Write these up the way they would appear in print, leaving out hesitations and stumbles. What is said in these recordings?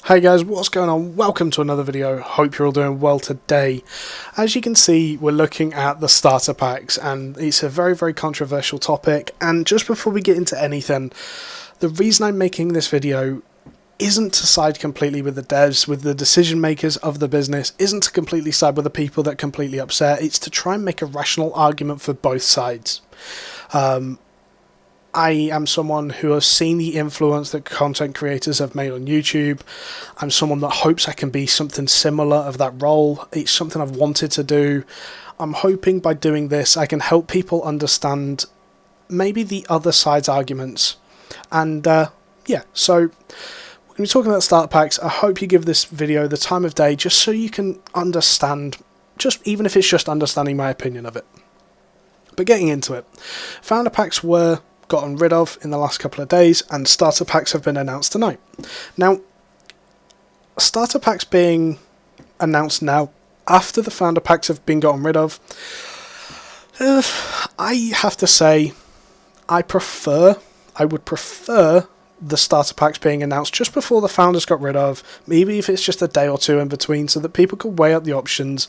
Hey guys, what's going on? Welcome to another video. Hope you're all doing well today. As you can see, we're looking at the starter packs, and it's a very controversial topic. And just before we get into anything, the reason I'm making this video isn't to side completely with the devs, with the decision makers of the business, isn't to completely side with the people that are completely upset. It's to try and make a rational argument for both sides. I am someone who has seen the influence that content creators have made on YouTube. I'm someone that hopes I can be something similar of that role. It's something I've wanted to do. I'm hoping by doing this I can help people understand maybe the other side's arguments. And so we're going to be talking about starter packs. I hope you give this video the time of day just so you can understand, just even if it's just understanding my opinion of it. But getting into it, founder packs were gotten rid of in the last couple of days, and starter packs have been announced tonight. Now, starter packs being announced now after the founder packs have been gotten rid of, I have to say I would prefer the starter packs being announced just before the founders got rid of, maybe if it's just a day or two in between, so that people could weigh up the options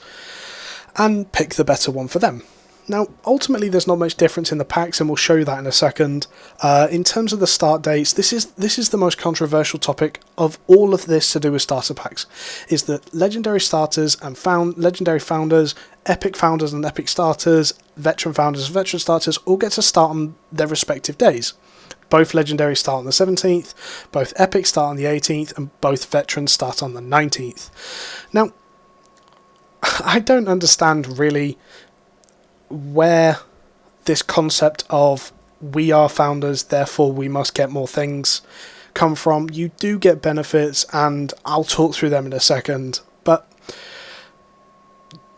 and pick the better one for them. Now, ultimately, there's not much difference in the packs, and we'll show you that in a second. In terms of the start dates, this is the most controversial topic of all of this to do with starter packs, is that legendary starters and legendary founders, epic founders and epic starters, veteran founders and veteran starters all get to start on their respective days. Both legendary start on the 17th, both epic start on the 18th, and both veterans start on the 19th. Now, I don't understand really where this concept of we are founders, therefore we must get more things come from. You do get benefits, and I'll talk through them in a second, but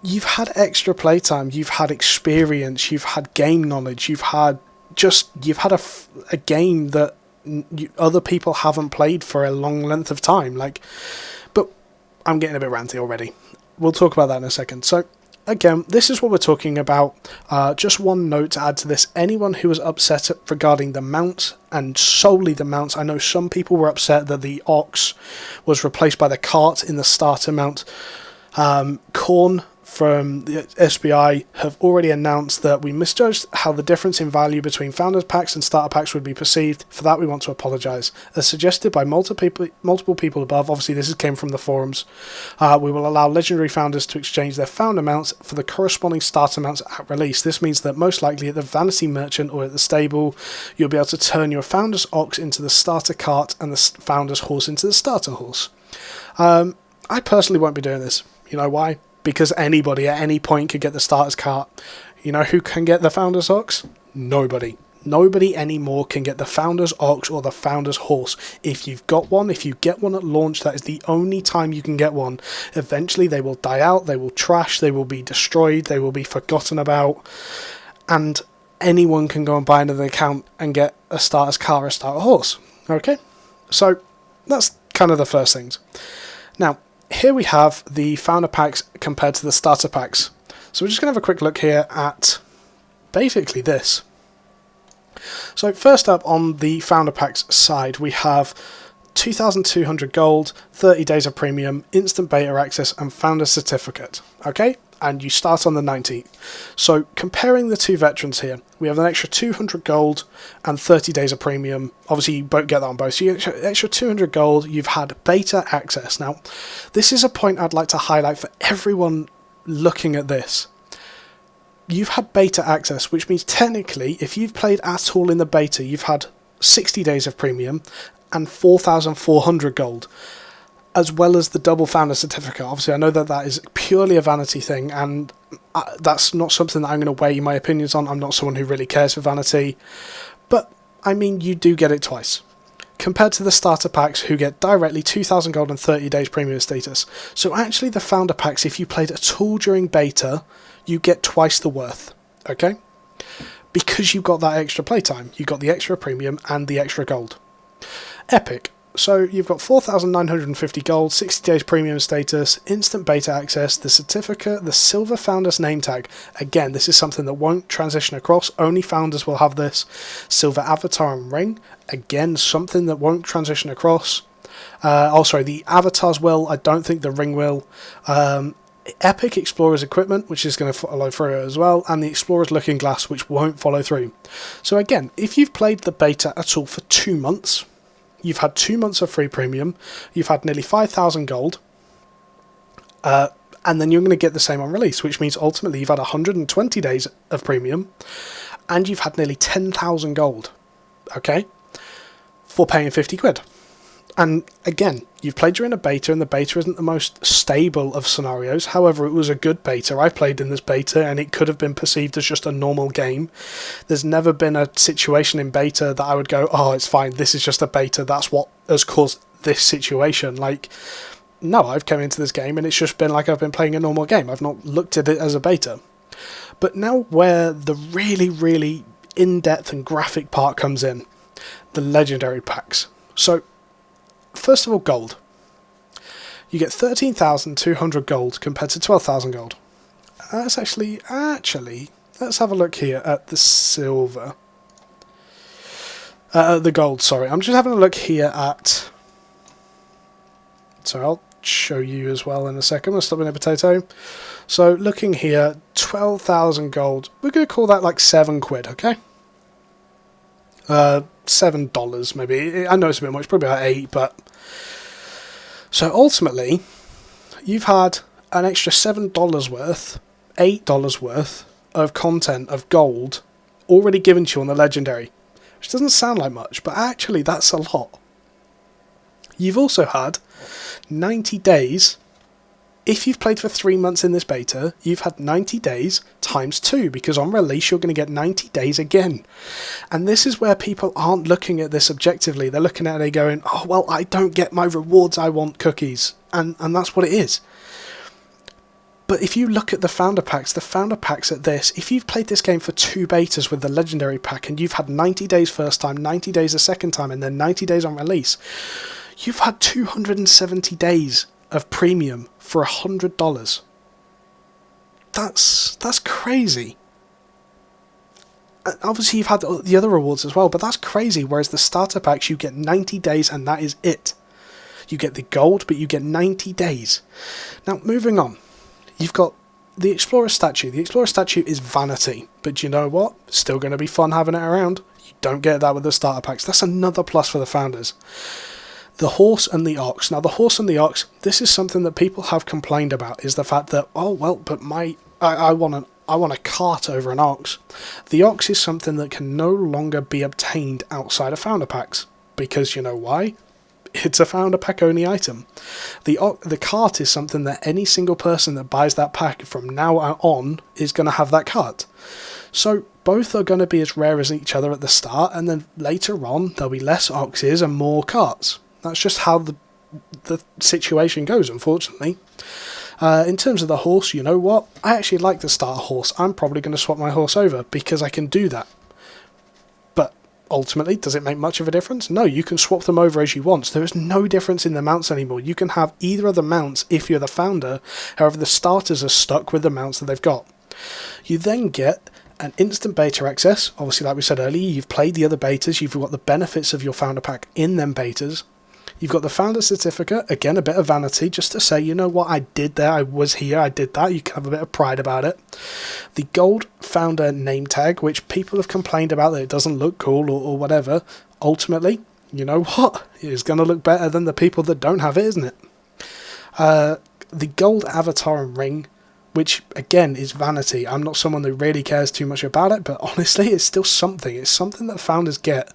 you've had extra playtime, you've had experience, you've had game knowledge, you've had a game that other people haven't played for a long length of time. But I'm getting a bit ranty already. We'll talk about that in a second. So again, this is what we're talking about. Just one note to add to this. Anyone who was upset regarding the mount, and solely the mounts, I know some people were upset that the ox was replaced by the cart in the starter mount. Korn from the SBI have already announced that we misjudged how the difference in value between founders packs and starter packs would be perceived. For that, we want to apologise. As suggested by multiple people above, obviously this came from the forums, we will allow legendary founders to exchange their founder mounts for the corresponding starter mounts at release. This means that most likely at the vanity merchant or at the stable, you'll be able to turn your founder's ox into the starter cart and the founder's horse into the starter horse. I personally won't be doing this. You know why? Because anybody at any point could get the starter's cart. You know who can get the founder's ox? Nobody. Nobody anymore can get the founder's ox or the founder's horse. If you've got one, if you get one at launch, that is the only time you can get one. Eventually they will die out, they will trash, they will be destroyed, they will be forgotten about, and anyone can go and buy another account and get a starter's car or a starter horse. Okay? So that's kind of the first things. Now, here we have the founder packs compared to the starter packs. So we're just going to have a quick look here at basically this. So first up on the founder packs side, we have 2,200 gold, 30 days of premium, instant beta access, and founder certificate. Okay? And you start on the 19th. So comparing the two veterans here, we have an extra 200 gold and 30 days of premium. Obviously you get that on both. So you get extra 200 gold, you've had beta access. Now, this is a point I'd like to highlight for everyone looking at this. You've had beta access, which means technically, if you've played at all in the beta, you've had 60 days of premium and 4,400 gold, as well as the double founder certificate. Obviously, I know that is purely a vanity thing, and that's not something that I'm going to weigh my opinions on. I'm not someone who really cares for vanity. But, I mean, you do get it twice. Compared to the starter packs, who get directly 2,000 gold and 30 days premium status. So actually, the founder packs, if you played at all during beta, you get twice the worth. Okay? Because you got that extra playtime. You got the extra premium and the extra gold. Epic. So you've got 4,950 gold, 60 days premium status, instant beta access, the certificate, the silver founders name tag. Again, this is something that won't transition across. Only founders will have this. Silver avatar and ring. Again, something that won't transition across. The avatars will. I don't think the ring will. Epic Explorer's equipment, which is going to follow through as well, and the Explorer's looking glass, which won't follow through. So again, if you've played the beta at all for 2 months, you've had 2 months of free premium, you've had nearly 5,000 gold, and then you're going to get the same on release, which means ultimately you've had 120 days of premium, and you've had nearly 10,000 gold, okay, for paying 50 quid. And again, you've played during a beta, and the beta isn't the most stable of scenarios. However, it was a good beta. I played in this beta, and it could have been perceived as just a normal game. There's never been a situation in beta that I would go, oh, it's fine, this is just a beta, that's what has caused this situation. Like, no, I've come into this game, and it's just been like I've been playing a normal game. I've not looked at it as a beta. But now where the really, really in-depth and graphic part comes in, the legendary packs. So, first of all, gold. You get 13,200 gold compared to 12,000 gold. That's actually, let's have a look here at the silver. The gold, sorry. I'm just having a look here at... So I'll show you as well in a second. We'll stop in a potato. So looking here, 12,000 gold. We're going to call that like 7 quid, okay? $7 maybe. I know it's a bit much, probably about 8, but... So ultimately, you've had an extra $7 worth, $8 worth of content of gold already given to you on the legendary. Which doesn't sound like much, but actually that's a lot. You've also had 90 days. If you've played for 3 months in this beta, you've had 90 days times 2, because on release you're going to get 90 days again. And this is where people aren't looking at this objectively. They're looking at it going, oh, well, I don't get my rewards, I want cookies. And that's what it is. But if you look at the founder packs at this, if you've played this game for 2 betas with the legendary pack, and you've had 90 days first time, 90 days the second time, and then 90 days on release, you've had 270 days of premium for $100. That's crazy. Obviously you've had the other rewards as well, but that's crazy. Whereas the starter packs, you get 90 days and that is it. You get the gold, but you get 90 days. Now moving on, you've got the Explorer statue. The Explorer statue is vanity, but you know what? Still going to be fun having it around. You don't get that with the starter packs. That's another plus for the founders. The horse and the ox. Now, the horse and the ox, this is something that people have complained about, is the fact that, oh, well, but I want a cart over an ox. The ox is something that can no longer be obtained outside of founder packs. Because you know why? It's a founder pack only item. The cart is something that any single person that buys that pack from now on is going to have that cart. So both are going to be as rare as each other at the start, and then later on there'll be less oxes and more carts. That's just how the situation goes, unfortunately. In terms of the horse, you know what? I actually like the starter horse. I'm probably going to swap my horse over because I can do that. But ultimately, does it make much of a difference? No, you can swap them over as you want. There is no difference in the mounts anymore. You can have either of the mounts if you're the founder. However, the starters are stuck with the mounts that they've got. You then get an instant beta access. Obviously, like we said earlier, you've played the other betas. You've got the benefits of your founder pack in them betas. You've got the founder certificate, again a bit of vanity, just to say, you know what, I did there, I was here, I did that, you can have a bit of pride about it. The gold founder name tag, which people have complained about that it doesn't look cool or whatever, ultimately, you know what, it's going to look better than the people that don't have it, isn't it? The gold avatar and ring, which again is vanity. I'm not someone that really cares too much about it, but honestly it's still something. It's something that founders get.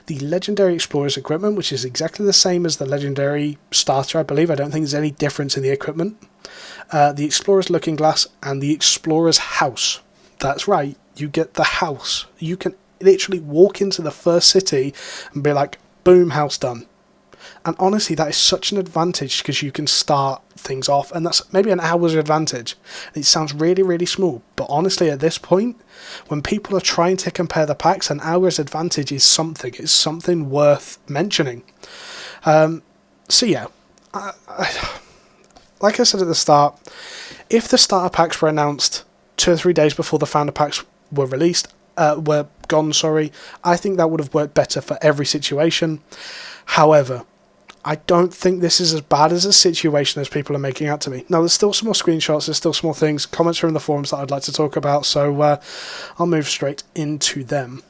The legendary explorer's equipment, which is exactly the same as the legendary starter, I believe. I don't think there's any difference in the equipment. The explorer's looking glass and the explorer's house. That's right, you get the house. You can literally walk into the first city and be like, boom, house done. And honestly, that is such an advantage because you can start things off, and that's maybe an hour's advantage. It sounds really, really small, but honestly, at this point, when people are trying to compare the packs, an hour's advantage is something. It's something worth mentioning. So yeah, like I said at the start, if the starter packs were announced 2 or 3 days before the founder packs were released, were gone, sorry, I think that would have worked better for every situation. However, I don't think this is as bad as a situation as people are making out to be. Now, there's still some more screenshots, there's still some more things, comments from the forums that I'd like to talk about, so I'll move straight into them.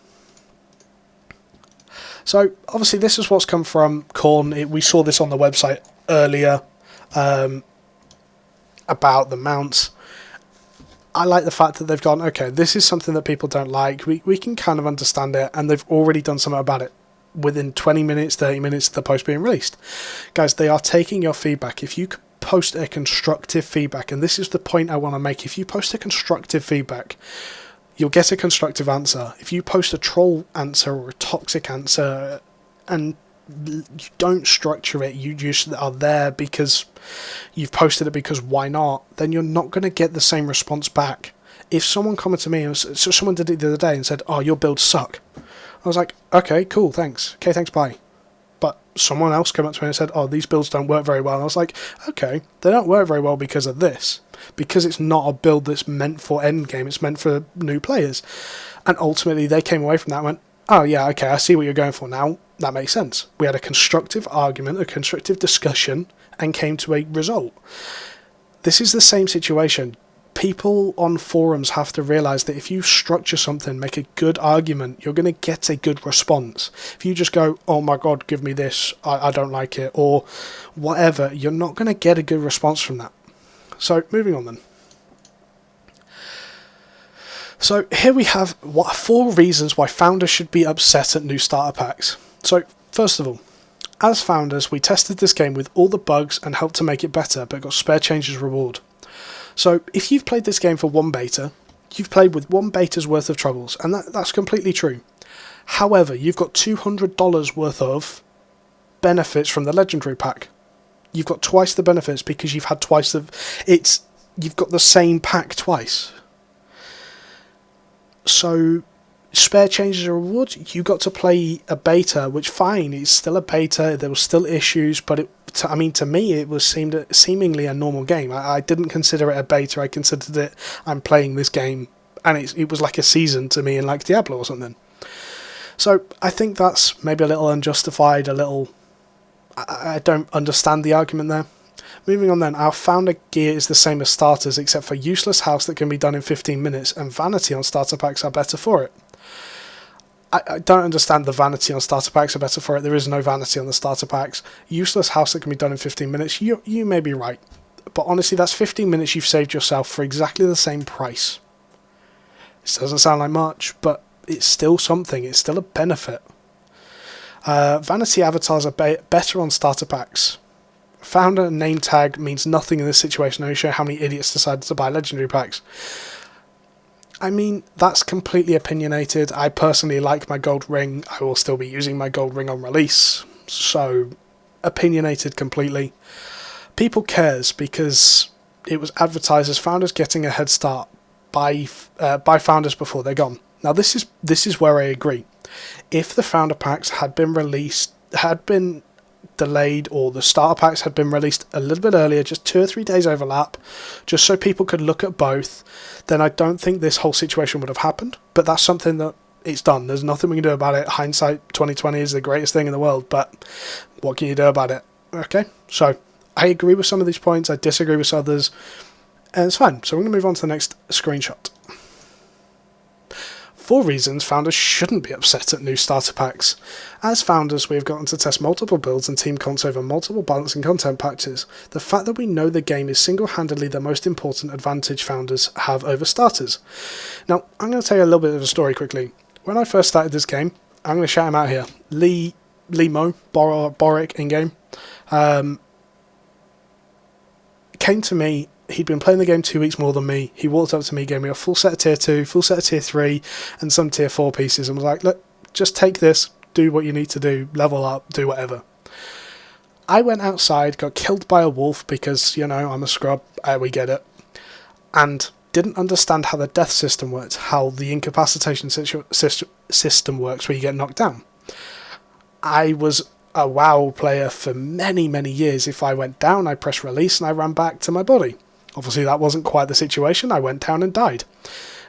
So, obviously, this is what's come from Korn. We saw this on the website earlier about the mounts. I like the fact that they've gone, okay, this is something that people don't like. We can kind of understand it, and they've already done something about it within 20 minutes, 30 minutes of the post being released. Guys, they are taking your feedback. If you post a constructive feedback, and this is the point I want to make, if you post a constructive feedback, you'll get a constructive answer. If you post a troll answer or a toxic answer and you don't structure it, you just are there because you've posted it because why not, then you're not going to get the same response back. If someone commented to me, so someone did it the other day and said, oh, your builds suck. I was like, okay, cool, thanks. Okay, thanks, bye. But someone else came up to me and said, oh, these builds don't work very well. And I was like, okay, they don't work very well because of this. Because it's not a build that's meant for endgame, it's meant for new players. And ultimately, they came away from that and went, oh yeah, okay, I see what you're going for now. That makes sense. We had a constructive argument, a constructive discussion, and came to a result. This is the same situation. People on forums have to realise that if you structure something, make a good argument, you're going to get a good response. If you just go, oh my god, give me this, I don't like it, or whatever, you're not going to get a good response from that. So, moving on then. So, here we have 4 reasons why founders should be upset at new starter packs. So, first of all, as founders, we tested this game with all the bugs and helped to make it better, but got spare changes reward. So, if you've played this game for one beta, you've played with one beta's worth of troubles, and that's completely true. However, you've got $200 worth of benefits from the Legendary Pack. You've got twice the benefits because you've had twice the... You've got the same pack twice. So, spare changes are reward. You got to play a beta, which fine, it's still a beta, there were still issues, but to me it was seemingly a normal game. I didn't consider it a beta, I considered it, I'm playing this game, and it was like a season to me in like Diablo or something. So, I think that's maybe a little unjustified, a little... I don't understand the argument there. Moving on then, our founder gear is the same as starters except for useless house that can be done in 15 minutes and vanity on starter packs are better for it. I don't understand the vanity on starter packs are better for it. There is no vanity on the starter packs. Useless house that can be done in 15 minutes, you may be right. But honestly, that's 15 minutes you've saved yourself for exactly the same price. This doesn't sound like much, but it's still something. It's still a benefit. Vanity avatars are better on starter packs. Founder name tag means nothing in this situation. Only show how many idiots decided to buy legendary packs. I mean, that's completely opinionated. I personally like my gold ring. I will still be using my gold ring on release. So, opinionated completely. People cares because it was advertised as founders getting a head start by founders before they're gone. Now, this is where I agree. If the founder packs had been delayed, or the starter packs had been released a little bit earlier, just 2 or 3 days overlap, just so people could look at both, then I don't think this whole situation would have happened. But that's something that it's done. There's nothing we can do about it. Hindsight 2020 is the greatest thing in the world, but what can you do about it? Okay, so I agree with some of these points, I disagree with others, and it's fine. So we're going to move on to the next screenshot. 4 reasons founders shouldn't be upset at new starter packs. As founders, we have gotten to test multiple builds and team cons over multiple balancing content patches. The fact that we know the game is single-handedly the most important advantage founders have over starters. Now, I'm going to tell you a little bit of a story quickly. When I first started this game, I'm going to shout him out here, Lemo, Boric in-game, came to me. He'd been playing the game 2 weeks more than me. He walked up to me, gave me a full set of tier 2, full set of tier 3, and some tier 4 pieces, and was like, look, just take this, do what you need to do, level up, do whatever. I went outside, got killed by a wolf because, you know, I'm a scrub, we get it, and didn't understand how the death system worked, how the incapacitation system works where you get knocked down. I was a WoW player for many, many years. If I went down, I pressed release and I ran back to my body. Obviously, that wasn't quite the situation. I went down and died.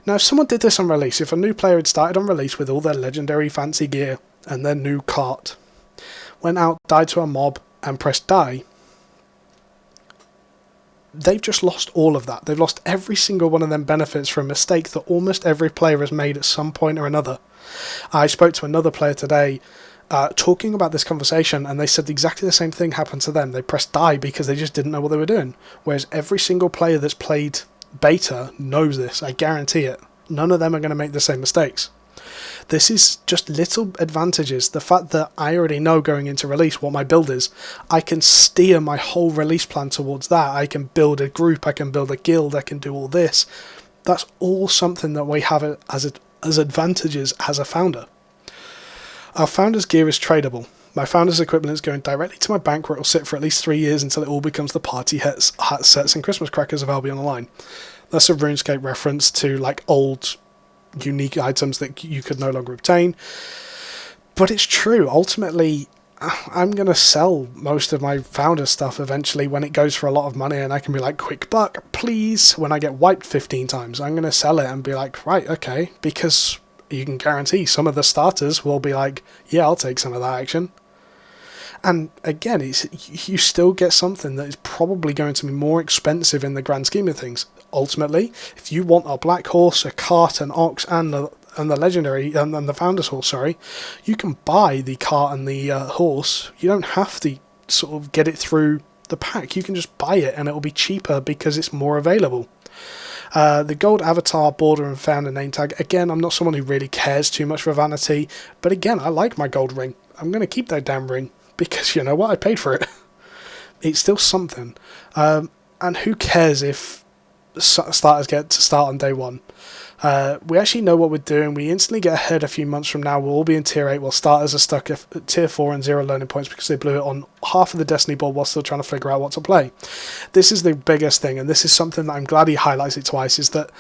Now, if someone did this on release, if a new player had started on release with all their legendary fancy gear and their new cart, went out, died to a mob, and press die, they've just lost all of that. They've lost every single one of them benefits from a mistake that almost every player has made at some point or another. I spoke to another player today talking about this conversation, and they said exactly the same thing happened to them. They pressed die because they just didn't know what they were doing. Whereas every single player that's played beta knows this. I guarantee it. None of them are going to make the same mistakes. This is just little advantages. The fact that I already know going into release what my build is, I can steer my whole release plan towards that. I can build a group, I can build a guild, I can do all this. That's all something that we have as advantages as a founder. Our founder's gear is tradable. My founder's equipment is going directly to my bank, where it will sit for at least 3 years until it all becomes the party hat sets and Christmas crackers of Albion Online. That's a RuneScape reference to like old unique items that you could no longer obtain. But it's true. Ultimately, I'm going to sell most of my founder stuff eventually when it goes for a lot of money, and I can be like, quick buck, please. When I get wiped 15 times, I'm going to sell it and be like, right, okay, because you can guarantee some of the starters will be like, yeah, I'll take some of that action. And again, you still get something that is probably going to be more expensive in the grand scheme of things. Ultimately, if you want a black horse, a cart, an ox, and the legendary and the founder's horse, sorry, you can buy the cart and the horse. You don't have to sort of get it through the pack. You can just buy it, and it will be cheaper because it's more available. The gold avatar, border, and founder name tag. Again, I'm not someone who really cares too much for vanity, but again, I like my gold ring. I'm going to keep that damn ring because you know what? I paid for it. It's still something. And who cares if starters get to start on day one? We actually know what we're doing. We instantly get ahead a few months from now. We'll all be in tier 8 while starters are stuck at tier 4 and 0 learning points because they blew it on half of the Destiny board while still trying to figure out what to play. This is the biggest thing, and this is something that I'm glad he highlights it twice, is that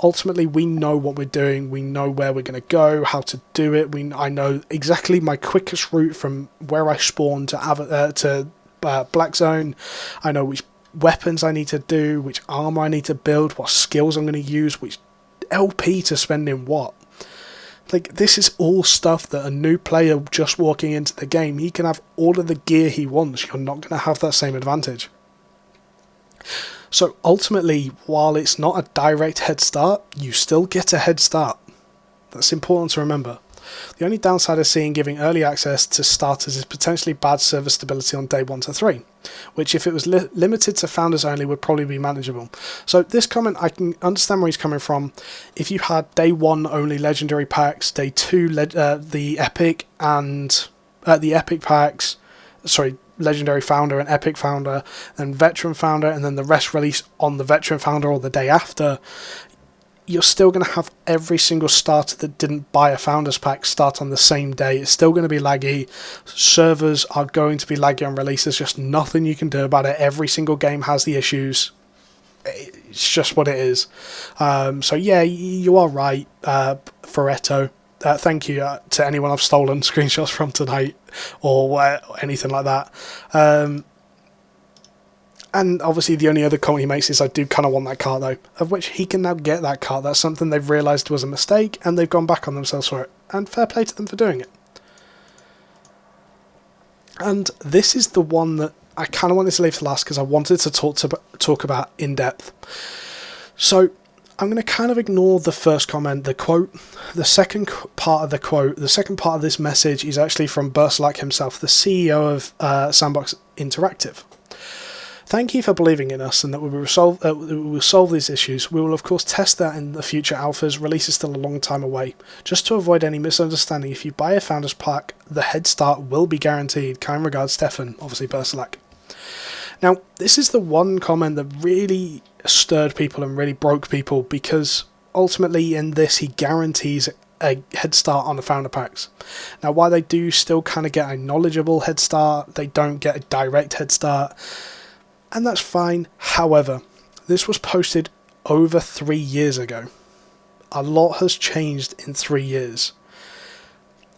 ultimately we know what we're doing. We know where we're going to go, how to do it. I know exactly my quickest route from where I spawn to Black Zone. I know which weapons I need to do, which armor I need to build, what skills I'm going to use, which LP to spend in what. Like, this is all stuff that a new player just walking into the game, he can have all of the gear he wants. You're not going to have that same advantage. So ultimately, while it's not a direct head start, you still get a head start. That's important to remember. The only downside of seeing giving early access to starters is potentially bad server stability on day 1 to 3, which if it was limited to founders only would probably be manageable. So this comment, I can understand where he's coming from. If you had day 1 only legendary packs, day 2 the epic and the epic packs, sorry, legendary founder and epic founder, then veteran founder, and then the rest release on the veteran founder or the day after, you're still going to have every single starter that didn't buy a founders pack start on the same day. It's still going to be laggy. Servers are going to be laggy on release. There's just nothing you can do about it. Every single game has the issues. It's just what it is. So yeah, you are right, Ferretto. Thank you to anyone I've stolen screenshots from tonight or anything like that. And obviously the only other comment he makes is, I do kind of want that cart though, of which he can now get that cart. That's something they've realised was a mistake, and they've gone back on themselves for it. And fair play to them for doing it. And this is the one that I kind of wanted to leave to last because I wanted to talk about in depth. So I'm going to kind of ignore the first comment, the quote. The second part of the quote, the second part of this message is actually from Burslak himself, the CEO of Sandbox Interactive. Thank you for believing in us and that we will solve these issues. We will of course test that in the future alphas. Release is still a long time away. Just to avoid any misunderstanding, if you buy a Founders Pack, the head start will be guaranteed. Kind regards, Stefan, obviously Bursalak. Now, this is the one comment that really stirred people and really broke people, because ultimately in this he guarantees a head start on the Founder Packs. Now, while they do still kind of get a knowledgeable head start, they don't get a direct head start. And that's fine. However, this was posted over 3 years ago. A lot has changed in 3 years.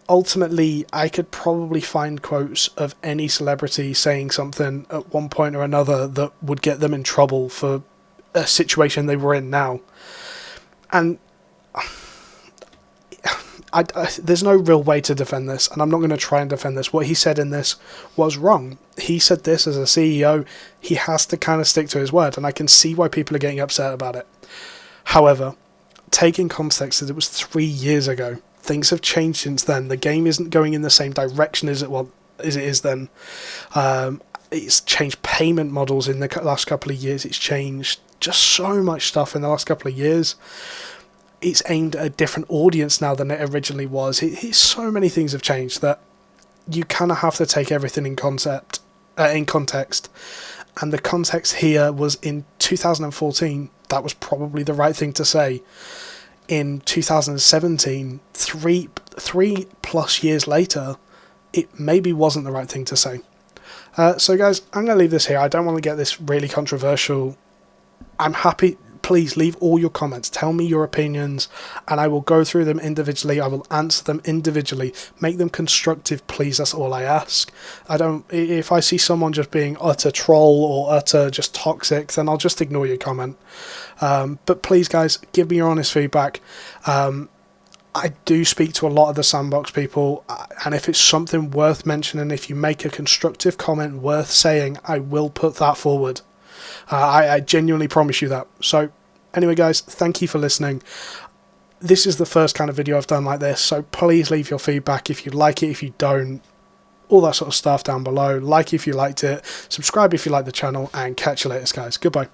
Ultimately, I could probably find quotes of any celebrity saying something at one point or another that would get them in trouble for a situation they were in now. And there's no real way to defend this, and I'm not going to try and defend this. What he said in this was wrong. He said this as a CEO. He has to kind of stick to his word, and I can see why people are getting upset about it. However, take in context that it was 3 years ago. Things have changed since then. The game isn't going in the same direction as it is then. It's changed payment models in the last couple of years. It's changed just so much stuff in the last couple of years. It's aimed at a different audience now than it originally was. So many things have changed that you kind of have to take everything in context. And the context here was in 2014. That was probably the right thing to say. In 2017, three plus years later, it maybe wasn't the right thing to say. So guys, I'm going to leave this here. I don't want to get this really controversial. I'm happy. Please leave all your comments. Tell me your opinions, and I will go through them individually. I will answer them individually. Make them constructive, please. That's all I ask. If I see someone just being utter troll or utter just toxic, then I'll just ignore your comment. But please, guys, give me your honest feedback. I do speak to a lot of the Sandbox people, and if it's something worth mentioning, if you make a constructive comment worth saying, I will put that forward. I genuinely promise you that. So, anyway, guys, thank you for listening. This is the first kind of video I've done like this, so please leave your feedback if you like it, if you don't, all that sort of stuff down below. Like if you liked it, subscribe if you like the channel, and catch you later, guys. Goodbye.